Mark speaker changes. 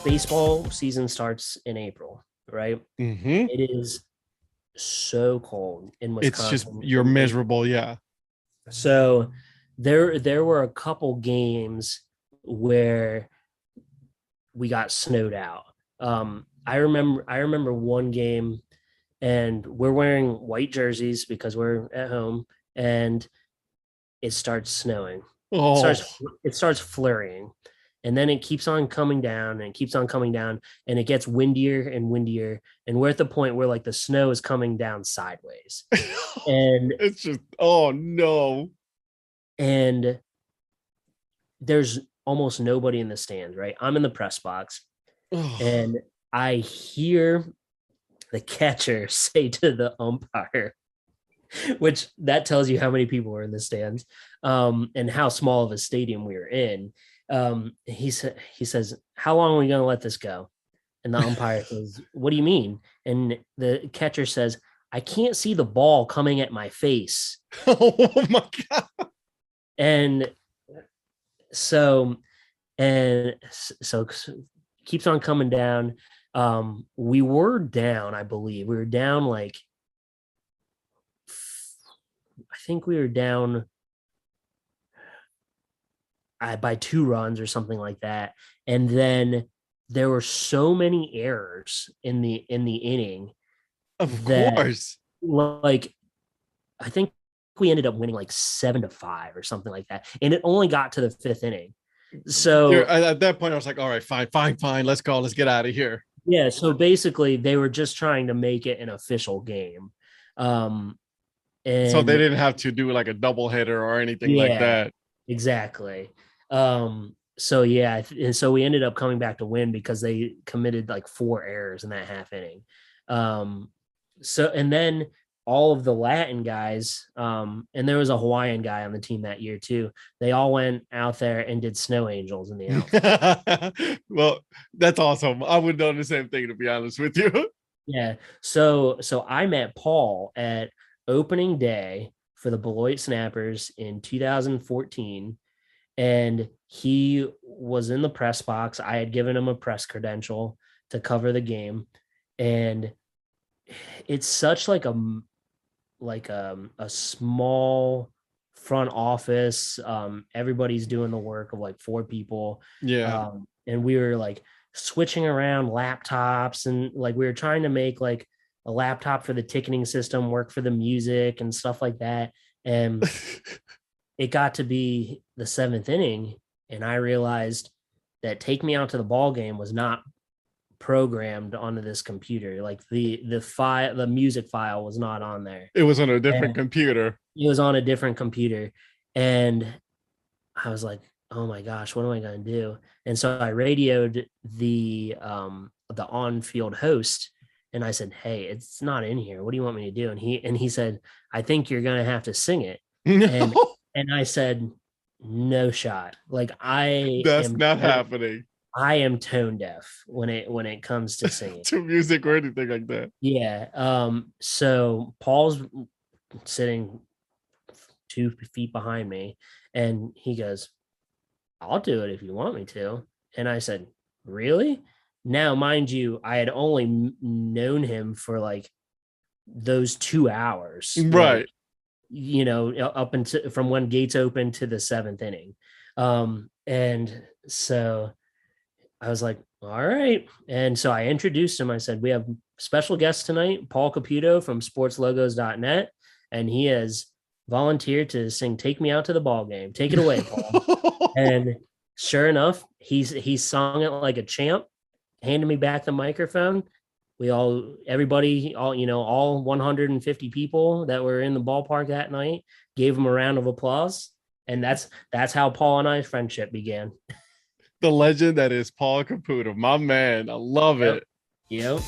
Speaker 1: baseball season starts in April, right?
Speaker 2: Mm-hmm.
Speaker 1: It is so cold in
Speaker 2: It's just
Speaker 1: Wisconsin
Speaker 2: you're
Speaker 1: in
Speaker 2: miserable.
Speaker 1: April.
Speaker 2: Yeah.
Speaker 1: So there were a couple games where we got snowed out. I remember one game, and we're wearing white jerseys because we're at home, and it starts snowing. It
Speaker 2: Oh,
Speaker 1: starts it starts flurrying, and then it keeps on coming down and keeps on coming down, and it gets windier and windier, and we're at the point where like the snow is coming down sideways, and
Speaker 2: it's just oh no.
Speaker 1: and there's almost nobody in the stands, right? I'm in the press box,
Speaker 2: Oh.
Speaker 1: and I hear the catcher say to the umpire, which that tells you how many people were in the stands, and how small of a stadium we were in. He says, "How long are we going to let this go?" And the umpire says, "What do you mean?" And the catcher says, "I can't see the ball coming at my face."
Speaker 2: Oh my god.
Speaker 1: And so so keeps on coming down. We were down, I believe. We were down like I think we were down by 2 runs or something like that. And then there were so many errors in the inning
Speaker 2: Of
Speaker 1: that
Speaker 2: course.
Speaker 1: like I think we ended up winning like 7-5 or something like that. And it only got to the fifth inning.
Speaker 2: You're,
Speaker 1: So
Speaker 2: at that point, I was like, all right, fine, fine, fine. Let's go. Let's get out of here.
Speaker 1: yeah, so basically they were just trying to make it an official game. Um
Speaker 2: So they
Speaker 1: and
Speaker 2: didn't have to do like a double hitter or anything like
Speaker 1: yeah,
Speaker 2: that.
Speaker 1: exactly. So yeah, and so we ended up coming back to win because they committed like 4 errors in that half inning. Um, so and then all of the Latin guys, and there was a Hawaiian guy on the team that year too. They all went out there and did snow angels in the outfield.
Speaker 2: Well, that's awesome. I would have done the same thing, to be honest with you.
Speaker 1: Yeah. So I met Paul at opening day for the Beloit Snappers in 2014, and he was in the press box. I had given him a press credential to cover the game, and it's such like a small front office. Everybody's doing the work of like 4 people,
Speaker 2: Yeah.
Speaker 1: and we were like switching around laptops, and like we were trying to make like a laptop for the ticketing system work for the music and stuff like that. And it got to be the seventh inning, and I realized that "Take Me Out to the Ball Game" was not programmed onto this computer. Like the music file was not on there,
Speaker 2: It was on a different
Speaker 1: and
Speaker 2: computer.
Speaker 1: it was on a different computer. And I was like, "Oh my gosh, what am I going to do?" And so I radioed the on-field host, and I said, "Hey, it's not in here. What do you want me to do?" And he said, "I think you're going to have to sing it." And
Speaker 2: No,
Speaker 1: and I said, "No shot. Like
Speaker 2: that's not happening
Speaker 1: I am tone deaf when it comes to singing."
Speaker 2: to music or anything like that.
Speaker 1: Yeah. So Paul's sitting 2 feet behind me, and he goes, "I'll do it if you want me to." And I said, "Really?" Now, mind you, I had only known him for like those 2 hours, like,
Speaker 2: Right.
Speaker 1: up until from when gates opened to the seventh inning. And so I was like, "All right." And so I introduced him. I said, "We have special guest tonight, Paul Caputo from sportslogos.net, and he has volunteered to sing 'Take Me Out to the Ball Game.' Take it away, Paul." And sure enough, he sung it like a champ, handed me back the microphone. Everybody, all 150 people that were in the ballpark that night gave him a round of applause. And that's how Paul and I's friendship began.
Speaker 2: The legend that is Paul Caputo, my man. I love
Speaker 1: Yep.
Speaker 2: it.
Speaker 1: Yep.